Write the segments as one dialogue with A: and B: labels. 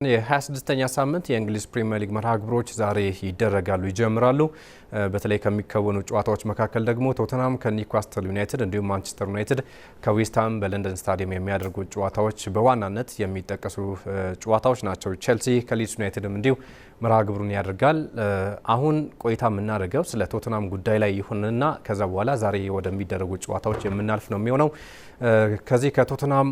A: የ26ኛ ሳምንት የእንግሊዝ ፕሪሚየር ሊግ መርሃ ግብሮች ዛሬ ይጀምራሉ። በተለይ ከሚከወኑ ጨዋታዎች መካከል ደግሞ ቶተንሃም ከኒውካስትል ዩናይትድ እንዲሁም ማንቸስተር ዩናይትድ ከዌስትሃም በለንደን ስታዲየም የሚያደርጉት ጨዋታዎች በዋናነት የሚጠቀሱ ጨዋታዎች ናቸው። ቼልሲ ከሊድስ ዩናይትድም እንዲሁ መርሃ ግብሩን ያደርጋል። አሁን ቆይታ የምናደርገው ስለ ቶተንሃም ጉዳይ ላይ ይሁንና ከዛ በኋላ ዛሬ ወደሚደረጉ ጨዋታዎች የምናልፍ ነው የሚሆነው። ከዚህ ከቶተንሃም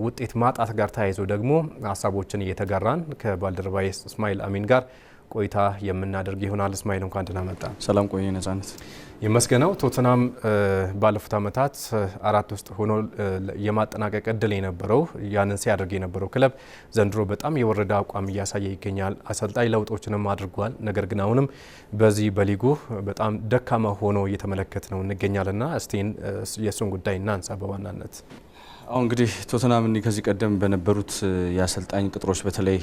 A: ውጤት ማጣት ጋር ተያይዞ ደግሞ ሀሳቦችን እየተጋራን ከባልደረባዬ እስማኤል አሚን ጋር ቆይታ የምናደርግ ይሆናል። እስማኤል እንኳን ደህና መጣ።
B: ሰላም ቆይ ነጻነት
A: የመስገነው ቶተንሃም ባለፉት ዓመታት አራት ውስጥ ሆኖ የማጠናቀቅ እድል የነበረው ያንን ሲያደርግ የነበረው ክለብ ዘንድሮ በጣም የወረደ አቋም እያሳየ ይገኛል። አሰልጣኝ ለውጦችንም አድርጓል። ነገር ግን አሁንም በዚህ በሊጉ በጣም ደካማ ሆኖ እየተመለከት ነው እንገኛልና እስቲ የሱን ጉዳይ እናንሳ በዋናነት።
B: አሁን እንግዲህ ቶተንሃም ከዚህ ቀደም በነበሩት የአሰልጣኝ ቅጥሮች በተለይ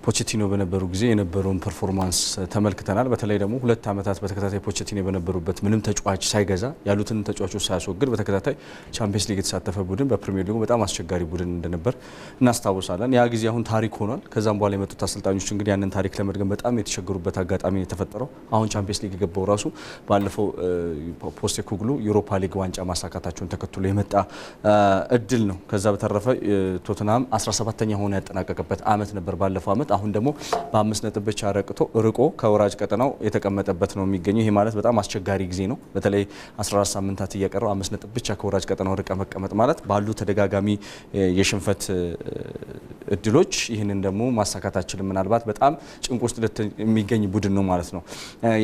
B: ፖቼቲኖ በነበሩ ጊዜ የነበረውን ፐርፎርማንስ ተመልክተናል። በተለይ ደግሞ 2 ዓመታት በተከታታይ ፖቼቲኖ በነበሩበት ምንም ተጫዋች ሳይገዛ ያሉትን ተጫዋቾች ሳያስወግድ በተከታታይ ቻምፒየንስ ሊግ የተሳተፈ ቡድን በፕሪሚየር ሊጉ በጣም አስቸጋሪ ቡድን እንደነበር እናስታውሳለን። ያ ጊዜ አሁን ታሪክ ሆኗል። ከዛም በኋላ የመጡት አሰልጣኞች እንግዲህ ያንን ታሪክ ለመድገም በጣም የተቸገሩበት አጋጣሚ የተፈጠረው አሁን ቻምፒየንስ ሊግ የገባው ራሱ ባለፈው ፖስቴኮግሉ ዩሮፓ ሊግ ዋንጫ ማሳካታቸውን ተከትሎ የመጣ እድል ነው። ከዛ በተረፈ ቶተንሃም 17ኛ ሆኖ ያጠናቀቀበት አመት ነበር ባለፈው አመት። አሁን ደግሞ በ5 ነጥብ ብቻ ርቆ ከወራጅ ቀጠናው የተቀመጠበት ነው የሚገኘው። ይሄ ማለት በጣም አስቸጋሪ ጊዜ ነው። በተለይ 14 ሳምንታት እየቀረው 5 ነጥብ ብቻ ከወራጅ ቀጠናው ርቀ መቀመጥ ማለት ባሉ ተደጋጋሚ የሽንፈት እድሎች ይህንን ደግሞ ማሳካታችን ምናልባት በጣም ጭንቅ ውስጥ የሚገኝ ቡድን ነው ማለት ነው።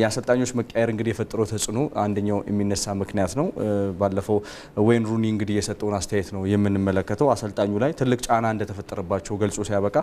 B: የአሰልጣኞች መቀየር እንግዲህ የፈጠረው ተጽዕኖ አንደኛው የሚነሳ ምክንያት ነው። ባለፈው ዌይን ሩኒ እንግዲህ የሰጠውን አስተያየት ነው የምንመለከተው። አሰልጣኙ ላይ ትልቅ ጫና እንደተፈጠረባቸው ገልጾ ሲያበቃ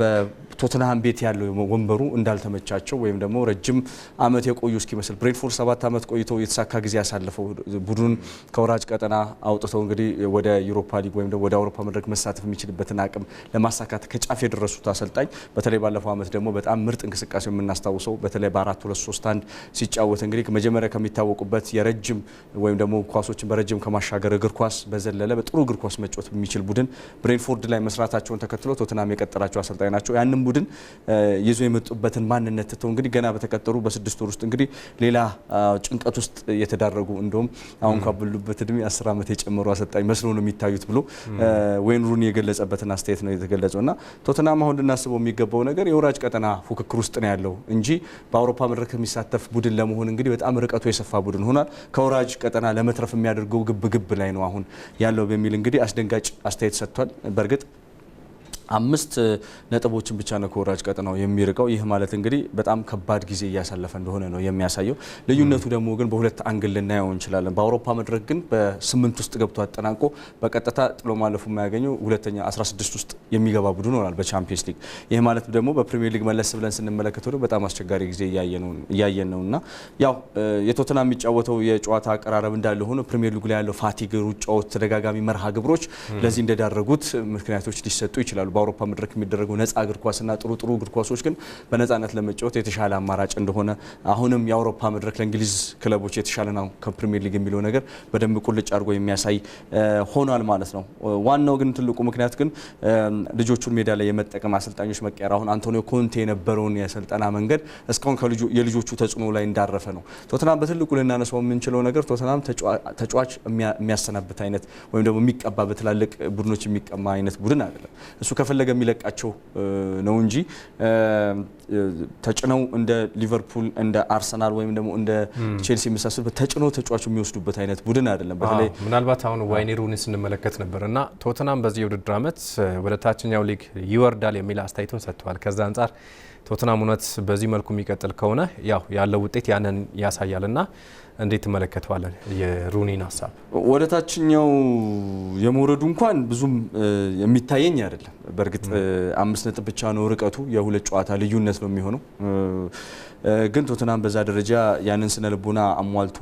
B: በቶተንሃም ቤት ያለው ወንበሩ እንዳልተመቻቸው ወይም ደግሞ ረጅም አመት የቆዩ እስኪመስል ብሬንትፎርድ 7 አመት ቆይተው የተሳካ ጊዜ ያሳለፈው ቡድን ከወራጅ ቀጠና አውጥተው እንግዲህ ወደ ዩሮፓ ሊግ ወይም ደግሞ ወደ አውሮፓ መድረክ መሳተፍ የሚችልበትን አቅም ለማሳካት ከጫፍ የደረሱት አሰልጣኝ በተለይ ባለፈው አመት ደግሞ በጣም ምርጥ እንቅስቃሴ የምናስታውሰው በተለይ በ4-2-3-1 ሲጫወት እንግዲህ መጀመሪያ ከሚታወቁበት የረጅም ወይም ደግሞ ኳሶችን በረጅም ከማሻገር እግር ኳስ በዘለለ በጥሩ እግር ኳስ መጫወት የሚችል ቡድን ብሬንትፎርድ ላይ መስራታቸውን ተከትሎ ቶተንሃም የቀጠራቸው አሰልጣኝ ናቸው። ያንን ቡድን ይዞ የመጡበትን ማንነት ትተው እንግዲህ ገና በተቀጠሩ በ6 ወር ውስጥ እንግዲህ ሌላ ጭንቀት ውስጥ የተዳረጉ እንደውም አሁን ካበሉበት እድሜ 10 አመት የጨመሩ አሰልጣኝ መስሎ ነው የሚታዩት ብሎ ዌይን ሩኒ የገለጸበትን አስተያየት ነው የተገለጸውና ቶተንሃም አሁን ልናስበው የሚገባው ነገር የወራጅ ቀጠና ፉክክር ውስጥ ነው ያለው እንጂ በአውሮፓ መድረክ የሚሳተፍ ቡድን ለመሆን እንግዲህ በጣም ርቀቱ የሰፋ ቡድን ሆኗል። ከወራጅ ቀጠና ለመትረፍ የሚያደርገው ግብ ላይ ነው አሁን ያለው በሚል እንግዲህ አስደንጋጭ አስተያየት ሰጥቷል። በእርግጥ 5 ነጥቦችን ብቻ ነው ከወራጅ ቀጠናው የሚርቀው። ይህ ማለት እንግዲህ በጣም ከባድ ጊዜ እያሳለፈ እንደሆነ ነው የሚያሳየው። ልዩነቱ ደግሞ ግን በሁለት አንግል ልናየው እንችላለን። በአውሮፓ መድረክ ግን በ8 ውስጥ ገብቶ አጠናቆ በቀጥታ ጥሎ ማለፉ የማያገኘው ሁለተኛ 16 ውስጥ የሚገባ ቡድን ሆኗል በቻምፒየንስ ሊግ። ይህ ማለት ደግሞ በፕሪሚየር ሊግ መለስ ብለን ስንመለከተው በጣም አስቸጋሪ ጊዜ እያየን ነውና ያው የቶተንሃም የሚጫወተው የጨዋታ አቀራረብ እንዳለ ሆኖ ፕሪሚየር ሊግ ላይ ያለው ፋቲግ፣ ሩጫዎች፣ ተደጋጋሚ መርሃ ግብሮች ለዚህ እንደዳረጉት ምክንያቶች ሊሰጡ ይችላሉ። በአውሮፓ መድረክ የሚደረገው ነፃ እግር ኳስና ጥሩ እግር ኳሶች ግን በነፃነት ለመጫወት የተሻለ አማራጭ እንደሆነ አሁንም የአውሮፓ መድረክ ለእንግሊዝ ክለቦች የተሻለ ነው ከፕሪሚየር ሊግ የሚለው ነገር በደንብ ቁልጭ አድርጎ የሚያሳይ ሆኗል ማለት ነው። ዋናው ግን ትልቁ ምክንያት ግን ልጆቹን ሜዳ ላይ የመጠቀም አሰልጣኞች መቀየር አሁን አንቶኒዮ ኮንቴ የነበረውን የስልጠና መንገድ እስካሁን የልጆቹ ተጽዕኖ ላይ እንዳረፈ ነው። ቶተንሃም በትልቁ ልናነሳው የምንችለው ነገር ቶተንሃም ተጫዋች የሚያሰናብት አይነት ወይም ደግሞ የሚቀባ በትላልቅ ቡድኖች የሚቀማ አይነት ቡድን አይደለም። እሱ ከፈለገ የሚለቃቸው ነው እንጂ ተጭነው እንደ ሊቨርፑል እንደ አርሰናል ወይም ደግሞ እንደ ቼልሲ የሚሳሰሉበት ተጭነው ተጫዋቹ የሚወስዱበት አይነት ቡድን አይደለም። በተለይ
A: ምናልባት አሁን ዋይኔ ሩኒ ስንመለከት ነበርና ቶተንሃም በዚህ የውድድር ዓመት ወደ ታችኛው ሊግ ይወርዳል የሚል አስተያየቱን ሰጥቷል። ከዛ አንጻር ቶተንሃም እውነት በዚህ መልኩ የሚቀጥል ከሆነ ያለው ውጤት ያንን ያሳያልና እንዴት ተመለከተዋለን የሩኒን ሀሳብ?
B: ወደ ታችኛው የመውረዱ እንኳን ብዙም የሚታየኝ አይደለም። በእርግጥ 5 ነጥብ ብቻ ነው ርቀቱ፣ የሁለት ጨዋታ ልዩነት ነው የሚሆነው። ግን ቶተንሃም በዛ ደረጃ ያንን ስነ ልቦና አሟልቶ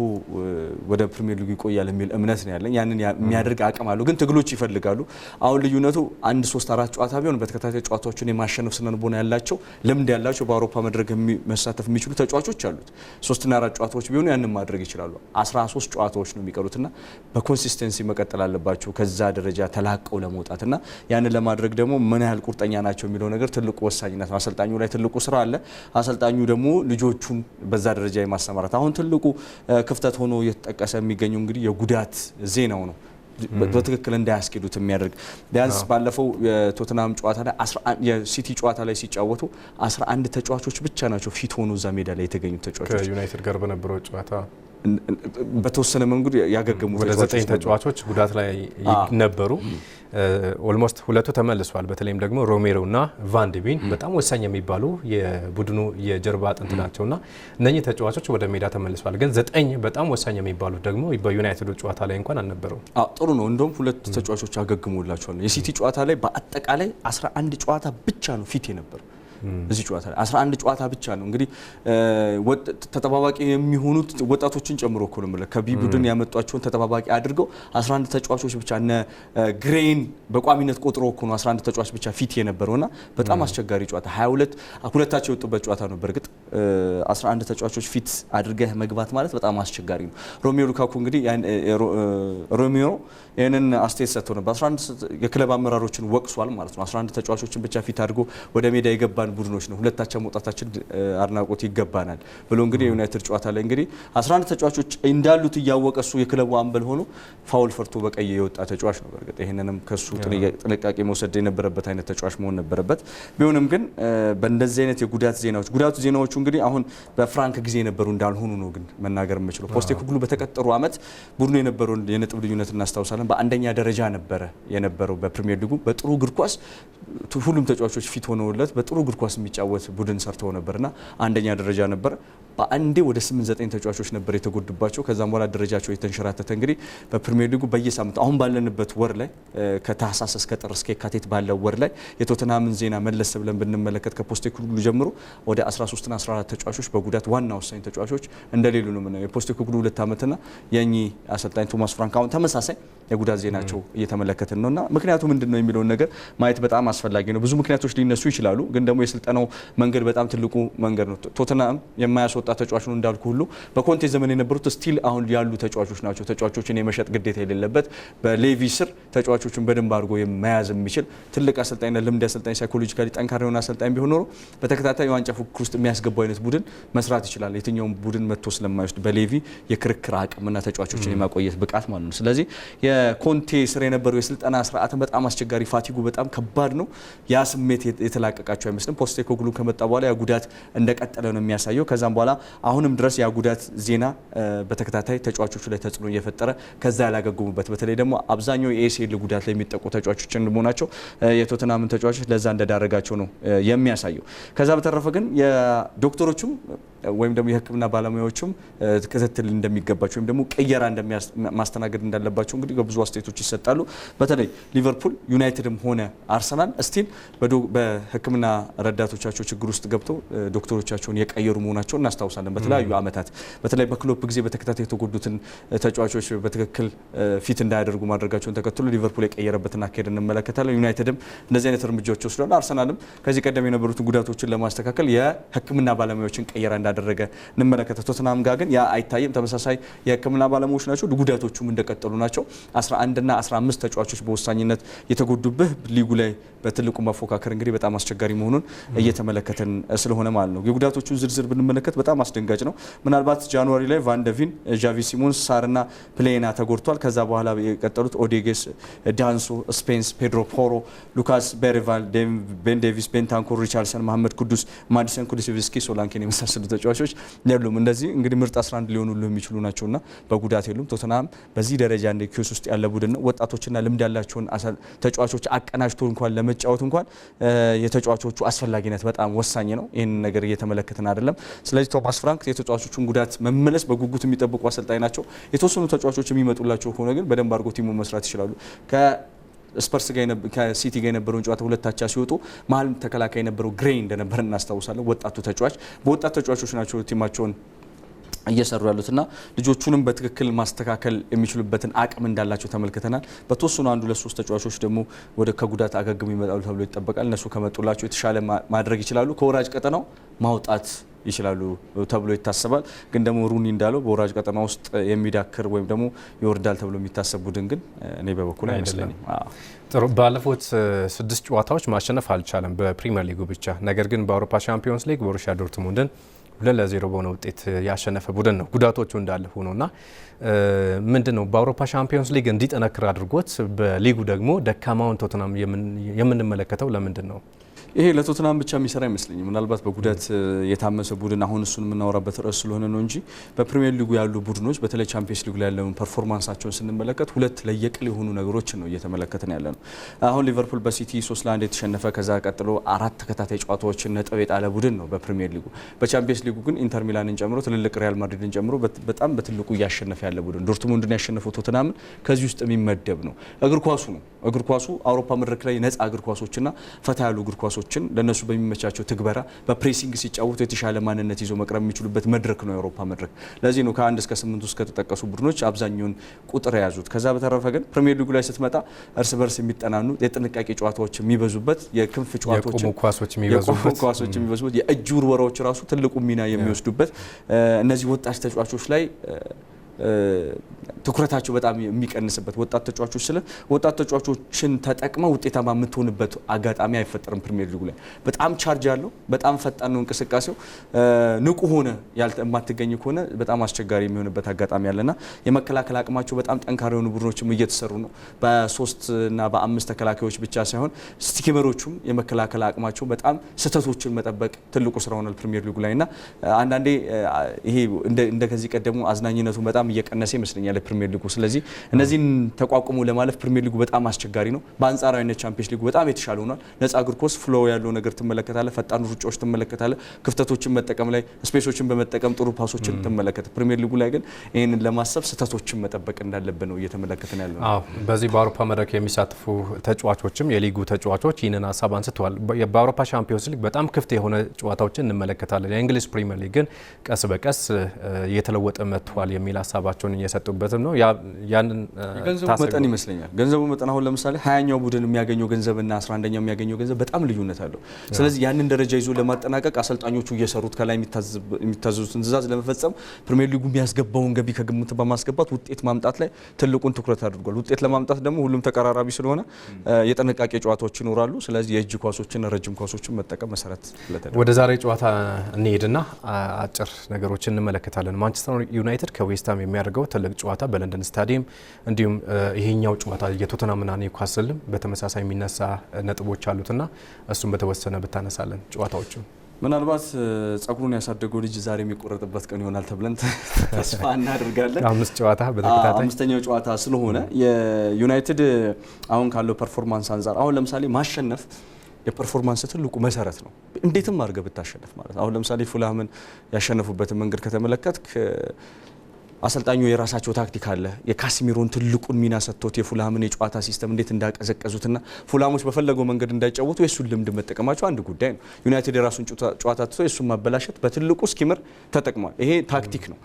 B: ወደ ፕሪሚየር ሊግ ይቆያል የሚል እምነት ነው ያለኝ። ያንን የሚያደርግ አቅም አለው፣ ግን ትግሎች ይፈልጋሉ። አሁን ልዩነቱ 1-3-4 ጨዋታ ቢሆን በተከታታይ ጨዋታዎችን የማሸነፍ ስነ ልቦና ያላቸው ልምድ ያላቸው በአውሮፓ መድረክ መሳተፍ የሚችሉ ተጫዋቾች አሉት። 3 እና 4 ጨዋታዎች ቢሆኑ ያንን ማድረግ ይችላሉ። 13 ጨዋታዎች ነው የሚቀሩትና በኮንሲስተንሲ መቀጠል አለባቸው ከዛ ደረጃ ተላቀው ለመውጣትና ያንን ለማድረግ ደግሞ ምን ያህል ቁርጠኛ ናቸው የሚለው ነገር ትልቁ ወሳኝነት ነው። አሰልጣኙ ላይ ትልቁ ስራ አለ። አሰልጣኙ ደግሞ ልጆቹን በዛ ደረጃ የማሰማራት አሁን ትልቁ ክፍተት ሆኖ እየተጠቀሰ የሚገኘው እንግዲህ የጉዳት ዜናው ነው። በትክክል እንዳያስኬዱት የሚያደርግ ቢያንስ ባለፈው የቶተናም ጨዋታ ላይ የሲቲ ጨዋታ ላይ ሲጫወቱ 11 ተጫዋቾች ብቻ ናቸው ፊት ሆኖ እዛ ሜዳ ላይ የተገኙት ተጫዋቾች
A: ከዩናይትድ ጋር በነበረው ጨዋታ
B: በተወሰነ መንገድ ያገገሙ
A: ወደ 9 ተጫዋቾች ጉዳት ላይ ነበሩ። ኦልሞስት ሁለቱ ተመልሷል። በተለይም ደግሞ ሮሜሮ እና ቫን ደ ቢን በጣም ወሳኝ የሚባሉ የቡድኑ የጀርባ አጥንት ናቸውና እነኚህ ተጫዋቾች ወደ ሜዳ ተመልሷል። ግን 9 በጣም ወሳኝ የሚባሉት ደግሞ በዩናይትድ ጨዋታ ላይ እንኳን አልነበረው።
B: ጥሩ ነው። እንደውም 2 ተጫዋቾች አገግሞላቸዋል። የሲቲ ጨዋታ ላይ በአጠቃላይ 11 ጨዋታ ብቻ ነው ፊት የነበረው። እዚህ ጨዋታ ላይ 11 ጨዋታ ብቻ ነው እንግዲህ ተጠባባቂ የሚሆኑት ወጣቶችን ጨምሮ እኮ ነው ማለት ከቢ ቡድን ያመጧቸውን ተጠባባቂ አድርገው 11 ተጫዋቾች ብቻ እነ ግሬን በቋሚነት ቆጥሮ እኮ ነው 11 ተጫዋች ብቻ ፊት የነበረውና በጣም አስቸጋሪ ጨዋታ 22 ሁለታቸው የወጡበት ጨዋታ ነው። በእርግጥ 11 ተጫዋቾች ፊት አድርገህ መግባት ማለት በጣም አስቸጋሪ ነው። ሮሜሮ ሉካኩ እንግዲህ ሮሜሮ ይህንን አስተያየት ሰጥቶ ነበር። 11 የክለብ አመራሮችን ወቅሷል ማለት ነው። 11 ተጫዋቾችን ብቻ ፊት አድርጎ ወደ ሜዳ የገባን ቡድኖች ነው ሁለታቸው መውጣታችን አድናቆት ይገባናል ብሎ እንግዲህ የዩናይትድ ጨዋታ ላይ እንግዲህ 11 ተጫዋቾች እንዳሉት እያወቀ እሱ የክለቡ አምበል ሆኖ ፋውል ፈርቶ በቀይ የወጣ ተጫዋች ነው። በእርግጥ ይሄንንም ከሱ ጥንቃቄ መውሰድ የነበረበት አይነት ተጫዋች መሆን ነበረበት። ቢሆንም ግን በእንደዚህ አይነት የጉዳት ዜናዎቹ እንግዲህ አሁን በፍራንክ ጊዜ የነበሩ እንዳልሆኑ ነው ግን መናገር የምችለው። ፖስቴኮግሉ በተቀጠሩ አመት ቡድኑ የነበረውን የነጥብ ልዩነት እናስታውሳለን። በአንደኛ ደረጃ ነበረ የነበረው በፕሪሚየር ሊጉ። በጥሩ እግር ኳስ ሁሉም ተጫዋቾች ፊት ሆነውለት በጥሩ እግር ኳስ የሚጫወት ቡድን ሰርተው ነበርና አንደኛ ደረጃ ነበር። በአንዴ ወደ 8-9 ተጫዋቾች ነበር የተጎዱባቸው። ከዛም በኋላ ደረጃቸው የተንሸራተተ እንግዲህ በፕሪሚየር ሊጉ በየሳምንቱ አሁን ባለንበት ወር ላይ ከታህሳስ እስከ ጥር እስከ የካቲት ባለው ወር ላይ የቶተናምን ዜና መለስ ብለን ብንመለከት ከፖስቴኮግሉ ጀምሮ ወደ 13 እና 14 ተጫዋቾች በጉዳት ዋና ወሳኝ ተጫዋቾች እንደሌሉ ነው የምናየው። የፖስቴኮግሉ 2 ዓመትና የኚህ አሰልጣኝ ቶማስ ፍራንክ አሁን ተመሳሳይ የጉዳት ዜናቸው እየተመለከትን ነውና ምክንያቱ ምንድነው የሚለውን ነገር ማየት በጣም አስፈላጊ ነው። ብዙ ምክንያቶች ሊነሱ ይችላሉ፣ ግን ደግሞ የስልጠናው መንገድ በጣም ትልቁ መንገድ ነው። ቶተናም የማያስወጣ ተጫዋች ነው እንዳልኩ ሁሉ በኮንቴ ዘመን የነበሩት ስቲል አሁን ያሉ ተጫዋቾች ናቸው። ተጫዋቾችን የመሸጥ ግዴታ የሌለበት በሌቪ ስር ተጫዋቾችን በደንብ አድርጎ የመያዝ የሚችል ትልቅ አሰልጣኝና ልምድ አሰልጣኝ ሳይኮሎጂካሊ ጠንካራ የሆነ አሰልጣኝ ቢሆን ኖሮ በተከታታይ የዋንጫ ፉክክር ውስጥ የሚያስገባው አይነት ቡድን መስራት ይችላል። የትኛውም ቡድን መጥቶ ስለማይወስድ በሌቪ የክርክር አቅምና ተጫዋቾችን የማቆየት ብቃት ማለት ነው። ስለዚህ የኮንቴ ስር የነበረው የስልጠና ስርዓትን በጣም አስቸጋሪ፣ ፋቲጉ በጣም ከባድ ነው። ያ ስሜት የተላቀቃቸው አይመስልም። ፖስቴኮግሉ ከመጣ በኋላ ያ ጉዳት እንደቀጠለ ነው የሚያሳየው። ከዛም በኋላ አሁንም ድረስ ያ ጉዳት ዜና በተከታታይ ተጫዋቾቹ ላይ ተጽዕኖ እየፈጠረ ከዛ ያላገገሙበት በተለይ ደግሞ አብዛኛው የኤሲኤል ጉዳት ላይ የሚጠቁ ተጫዋቾች እንደመሆናቸው የቶተናምን ተጫዋቾች ለዛ እንደዳረጋቸው ነው የሚያሳየው። ከዛ በተረፈ ግን የዶክተሮቹም ወይም ደግሞ የሕክምና ባለሙያዎቹም ክትትል እንደሚገባቸው ወይም ደግሞ ቅየራ ማስተናገድ እንዳለባቸው እንግዲህ በብዙ አስተያየቶች ይሰጣሉ። በተለይ ሊቨርፑል፣ ዩናይትድም ሆነ አርሰናል ስቲል በሕክምና ረዳቶቻቸው ችግር ውስጥ ገብተው ዶክተሮቻቸውን የቀየሩ መሆናቸው እናስታውሳለን። በተለያዩ ዓመታት በተለይ በክሎፕ ጊዜ በተከታታይ የተጎዱትን ተጫዋቾች በትክክል ፊት እንዳያደርጉ ማድረጋቸውን ተከትሎ ሊቨርፑል የቀየረበትን አካሄድ እንመለከታለን። ዩናይትድም እንደዚህ አይነት እርምጃዎች ወስዷል። አርሰናልም ከዚህ ቀደም የነበሩትን ጉዳቶችን ለማስተካከል የሕክምና ባለሙያዎችን ቀየራ እንዳደረገ እንመለከተ። ቶተናም ጋር ግን ያ አይታይም። ተመሳሳይ የሕክምና ባለሙያዎች ናቸው። ጉዳቶቹም እንደቀጠሉ ናቸው። 11 እና 15 ተጫዋቾች በወሳኝነት የተጎዱብህ ሊጉ ላይ በትልቁ መፎካከር እንግዲህ በጣም አስቸጋሪ መሆኑን እየተመለከተን ስለሆነ ማለት ነው። የጉዳቶቹን ዝርዝር ብንመለከት በጣም አስደንጋጭ ነው። ምናልባት ጃንዋሪ ላይ ቫን ደ ቪን፣ ዣቪ ሲሞንስ፣ ሳርና ፕሌና ተጎድቷል። ከዛ በኋላ የቀጠሉት ኦዴጌስ፣ ዳንሶ፣ ስፔንስ፣ ፔድሮ ፖሮ፣ ሉካስ ቤሬቫል፣ ቤን ዴቪስ፣ ቤንታንኮር፣ ሪቻርልሰን፣ መሐመድ ኩዱስ፣ ማዲሰን ኩሉሴቭስኪ፣ ሶላንኬን የመሳሰሉ ተጫዋቾች የሉም። እንደዚህ እንግዲህ ምርጥ 11 ሊሆኑ የሚችሉ ናቸውና በጉዳት የሉም። ቶተናም በዚህ ደረጃ እንደ ኪዮስ ውስጥ ያለ ቡድን ነው። ወጣቶችና ልምድ ያላቸውን ተጫዋቾች አቀናጅቶ እንኳን ለመጫወት እንኳን የተጫዋቾቹ አስፈላጊነት በጣም ወሳኝ ነው። ይህን ነገር እየተመለከትን አይደለም። ስለዚህ ቶማስ ፍራንክ የተጫዋቾቹን ጉዳት መመለስ በጉጉት የሚጠብቁ አሰልጣኝ ናቸው። የተወሰኑ ተጫዋቾች የሚመጡላቸው ከሆነ ግን በደንብ አድርጎ ቲሙ መስራት ይችላሉ። ስፐርስ ከሲቲ ጋር የነበረውን ጨዋታ 2-2 ሲወጡ መሀል ተከላካይ የነበረው ግሬይ እንደነበር እናስታውሳለን። ወጣቱ ተጫዋች በወጣት ተጫዋቾች ናቸው ቲማቸውን እየሰሩ ያሉትና ልጆቹንም በትክክል ማስተካከል የሚችሉበትን አቅም እንዳላቸው ተመልክተናል። በተወሰኑ አንዱ ለሶስት ተጫዋቾች ደግሞ ወደ ከጉዳት አገግሞ ይመጣሉ ተብሎ ይጠበቃል። እነሱ ከመጡላቸው የተሻለ ማድረግ ይችላሉ፣ ከወራጅ ቀጠናው ማውጣት ይችላሉ ተብሎ ይታሰባል። ግን ደግሞ ሩኒ እንዳለው በወራጅ ቀጠና ውስጥ የሚዳክር ወይም ደግሞ ይወርዳል ተብሎ የሚታሰብ ቡድን ግን እኔ በበኩል አይመስለኝም።
A: ጥሩ ባለፉት 6 ጨዋታዎች ማሸነፍ አልቻለም በፕሪሚየር ሊጉ ብቻ። ነገር ግን በአውሮፓ ሻምፒዮንስ ሊግ ቦሩሲያ ዶርትሙንድን 2-0 በሆነ ውጤት ያሸነፈ ቡድን ነው። ጉዳቶቹ እንዳለ ሆኖና ምንድነው በአውሮፓ ሻምፒዮንስ ሊግ እንዲጠነክር አድርጎት በሊጉ ደግሞ ደካማውን ቶተናም የምንመለከተው ለምንድን ነው?
B: ይሄ ለቶተናም ብቻ የሚሰራ አይመስለኝም። ምናልባት በጉዳት የታመሰ ቡድን አሁን እሱን የምናወራበት ርዕስ ስለሆነ ነው እንጂ በፕሪሚየር ሊጉ ያሉ ቡድኖች በተለይ ቻምፒየንስ ሊጉ ላይ ያለውን ፐርፎርማንሳቸውን ስንመለከት ሁለት ለየቅል የሆኑ ነገሮችን ነው እየተመለከትን ያለ ነው። አሁን ሊቨርፑል በሲቲ 3-1 የተሸነፈ ከዛ ቀጥሎ 4 ተከታታይ ጨዋታዎችን ነጥብ የጣለ ቡድን ነው በፕሪሚየር ሊጉ። በቻምፒየንስ ሊጉ ግን ኢንተር ሚላንን ጨምሮ ትልልቅ ሪያል ማድሪድን ጨምሮ በጣም በትልቁ እያሸነፈ ያለ ቡድን ዶርትሙንድን ያሸነፈው ቶተናምን ከዚህ ውስጥ የሚመደብ ነው። እግር ኳሱ ነው። እግር ኳሱ አውሮፓ መድረክ ላይ ነፃ እግር ኳሶችና ፈታ ያሉ እግር ኳሶችን ለነሱ በሚመቻቸው ትግበራ በፕሬሲንግ ሲጫወቱ የተሻለ ማንነት ይዞ መቅረብ የሚችሉበት መድረክ ነው የአውሮፓ መድረክ። ለዚህ ነው ከ1 እስከ 8 ውስጥ ከተጠቀሱ ቡድኖች አብዛኛውን ቁጥር የያዙት። ከዛ በተረፈ ግን ፕሪሚየር ሊጉ ላይ ስትመጣ እርስ በርስ የሚጠናኑ የጥንቃቄ ጨዋታዎች የሚበዙበት የክንፍ ጨዋታዎች
A: የቆሙ ኳሶች የሚበዙበት
B: የእጅ ውርወራዎች ራሱ ትልቁ ሚና የሚወስዱበት እነዚህ ወጣት ተጫዋቾች ላይ ትኩረታቸው በጣም የሚቀንስበት ወጣት ተጫዋቾች ስለ ወጣት ተጫዋቾችን ተጠቅመው ውጤታማ የምትሆንበት አጋጣሚ አይፈጠርም። ፕሪሚየር ሊጉ ላይ በጣም ቻርጅ ያለው በጣም ፈጣን ነው እንቅስቃሴው። ንቁ ሆነ የማትገኝ ከሆነ በጣም አስቸጋሪ የሚሆንበት አጋጣሚ ያለና የመከላከል አቅማቸው በጣም ጠንካራ የሆኑ ቡድኖችም እየተሰሩ ነው። በ3 እና በ5 ተከላካዮች ብቻ ሳይሆን ስቲከመሮቹም የመከላከል አቅማቸው በጣም ስህተቶችን መጠበቅ ትልቁ ስራ ሆኗል ፕሪሚየር ሊጉ ላይና አንዳንዴ ይሄ እንደ ከዚህ ቀደሙ አዝናኝነቱ በጣም እየቀነሰ ይመስለኛል ፕሪሚየር ሊጉ። ስለዚህ እነዚህን ተቋቁሞ ለማለፍ ፕሪሚየር ሊጉ በጣም አስቸጋሪ ነው። በአንጻራዊነት ቻምፒየንስ ሊጉ በጣም የተሻለ ሆኗል። ነፃ እግር ኳስ ፍሎ ያለው ነገር ትመለከታለ፣ ፈጣን ሩጫዎች ትመለከታለ፣ ክፍተቶችን መጠቀም ላይ ስፔሶችን በመጠቀም ጥሩ ፓሶችን ትመለከተ። ፕሪሚየር ሊጉ ላይ ግን ይህንን ለማሰብ ስህተቶችን መጠበቅ እንዳለብን ነው እየተመለከተን ያለው።
A: አዎ በዚህ በአውሮፓ መድረክ የሚሳተፉ ተጫዋቾችም የሊጉ ተጫዋቾች ይህንን ሀሳብ አንስተዋል። በአውሮፓ ሻምፒዮንስ ሊግ በጣም ክፍት የሆነ ጨዋታዎችን እንመለከታለን። የእንግሊዝ ፕሪሚየር ሊግ ግን ቀስ በቀስ እየተለወጠ መጥቷል የሚል ሀሳባቸውን እየሰጡበትም ነው። ያንን
B: ገንዘቡ መጠን ይመስለኛል። ገንዘቡ መጠን አሁን ለምሳሌ 20ኛው ቡድን የሚያገኘው ገንዘብና 11ኛው የሚያገኘው ገንዘብ በጣም ልዩነት አለው። ስለዚህ ያንን ደረጃ ይዞ ለማጠናቀቅ አሰልጣኞቹ እየሰሩት ከላይ የሚታዘዙትን ትዕዛዝ ለመፈጸም ፕሪሚየር ሊጉ የሚያስገባውን ገቢ ከግምት በማስገባት ውጤት ማምጣት ላይ ትልቁን ትኩረት አድርጓል። ውጤት ለማምጣት ደግሞ ሁሉም ተቀራራቢ ስለሆነ የጥንቃቄ ጨዋታዎች ይኖራሉ። ስለዚህ የእጅ ኳሶችን፣ ረጅም ኳሶችን መጠቀም መሰረት ለተደረገ
A: ወደ ዛሬ ጨዋታ እንሄድና አጭር ነገሮችን እንመለከታለን። ማንቸስተር ዩናይትድ ከዌስትሃም የሚያደርገው ትልቅ ጨዋታ በለንደን ስታዲየም፣ እንዲሁም ይሄኛው ጨዋታ የቶተናምና ኒውካስልም በተመሳሳይ የሚነሳ ነጥቦች አሉትና እሱም በተወሰነ ብታነሳለን ጨዋታዎቹ።
B: ምናልባት ጸጉሩን ያሳደገው ልጅ ዛሬ የሚቆረጥበት ቀን ይሆናል ተብለን ተስፋ እናደርጋለን።
A: 5 ጨዋታ በተከታታይ
B: 5ኛው ጨዋታ ስለሆነ የዩናይትድ አሁን ካለው ፐርፎርማንስ አንጻር አሁን ለምሳሌ ማሸነፍ የፐርፎርማንስ ትልቁ መሰረት ነው። እንዴትም አድርገህ ብታሸነፍ ማለት አሁን ለምሳሌ ፉልሃምን ያሸነፉበትን መንገድ ከተመለከትክ አሰልጣኙ የራሳቸው ታክቲክ አለ። የካሲሚሮን ትልቁን ሚና ሰጥቶት የፉልሃምን የጨዋታ ሲስተም እንዴት እንዳቀዘቀዙትና ፉልሃሞች በፈለገው መንገድ እንዳይጫወቱ የሱን ልምድ መጠቀማቸው አንድ ጉዳይ ነው። ዩናይትድ የራሱን ጨዋታ ትቶ የሱን ማበላሸት በትልቁ ስኪመር ተጠቅሟል። ይሄ ታክቲክ ነው።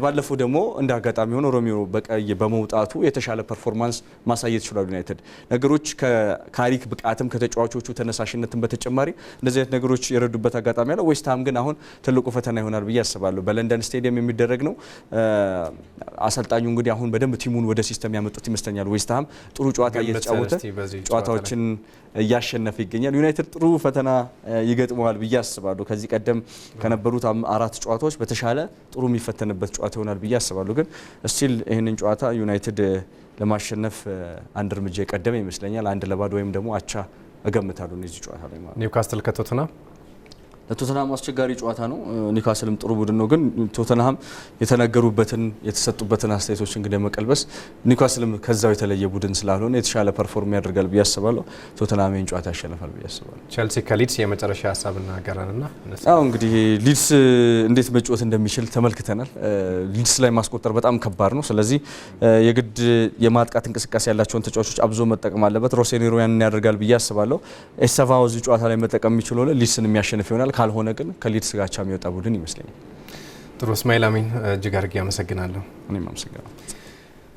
B: ባለፈው ደግሞ እንደ አጋጣሚ ሆኖ ሮሜሮ በቀይ በመውጣቱ የተሻለ ፐርፎርማንስ ማሳየት ይችላል ዩናይትድ። ነገሮች ከካሪክ ብቃትም ከተጫዋቾቹ ተነሳሽነትም በተጨማሪ እንደዚህ አይነት ነገሮች የረዱበት አጋጣሚ አለ። ዌስትሃም ግን አሁን ትልቁ ፈተና ይሆናል ብዬ አስባለሁ። በለንደን ስቴዲየም የሚደረግ ነው። አሰልጣኙ እንግዲህ አሁን በደንብ ቲሙን ወደ ሲስተም ያመጡት ይመስለኛል። ዌስትሃም ጥሩ ጨዋታ እየተጫወተ ጨዋታዎችን እያሸነፈ ይገኛል። ዩናይትድ ጥሩ ፈተና ይገጥመዋል ብዬ አስባለሁ። ከዚህ ቀደም ከነበሩት 4 ጨዋታዎች በተሻለ ጥሩ የሚፈተንበት ጨዋታ ይሆናል ብዬ አስባለሁ። ግን ስቲል ይህንን ጨዋታ ዩናይትድ ለማሸነፍ አንድ እርምጃ የቀደመ ይመስለኛል። 1-0 ወይም ደግሞ አቻ እገምታለሁ እዚህ ጨዋታ ላይ ማለት።
A: ኒውካስትል ከቶተናም
B: ለቶተንሃም አስቸጋሪ ጨዋታ ነው። ኒውካስልም ጥሩ ቡድን ነው። ግን ቶተንሃም የተነገሩበትን የተሰጡበትን አስተያየቶች እንግዲህ መቀልበስ ኒውካስልም ከዛው የተለየ ቡድን ስላልሆነ የተሻለ ፐርፎርም ያደርጋል ብዬ አስባለሁ። ቶተንሃም ይህን ጨዋታ ያሸንፋል ብዬ አስባለሁ።
A: ቼልሲ ከሊድስ የመጨረሻ ሀሳብ እናገራልና
B: እንግዲህ ሊድስ እንዴት መጫወት እንደሚችል ተመልክተናል። ሊድስ ላይ ማስቆጠር በጣም ከባድ ነው። ስለዚህ የግድ የማጥቃት እንቅስቃሴ ያላቸውን ተጫዋቾች አብዞ መጠቀም አለበት። ሮሴኔሮ ያንን ያደርጋል ብዬ አስባለሁ። ኤሰቫው እዚህ ጨዋታ ላይ መጠቀም የሚችል ሆነ ሊድስን የሚያሸንፍ ይሆናል። ካልሆነ ግን ከሊድስ ጋር የሚወጣ ቡድን ይመስለኛል።
A: ጥሩ እስማኤል አሚን እጅግ አድርጌ አመሰግናለሁ።
B: እኔም አመሰግናለሁ።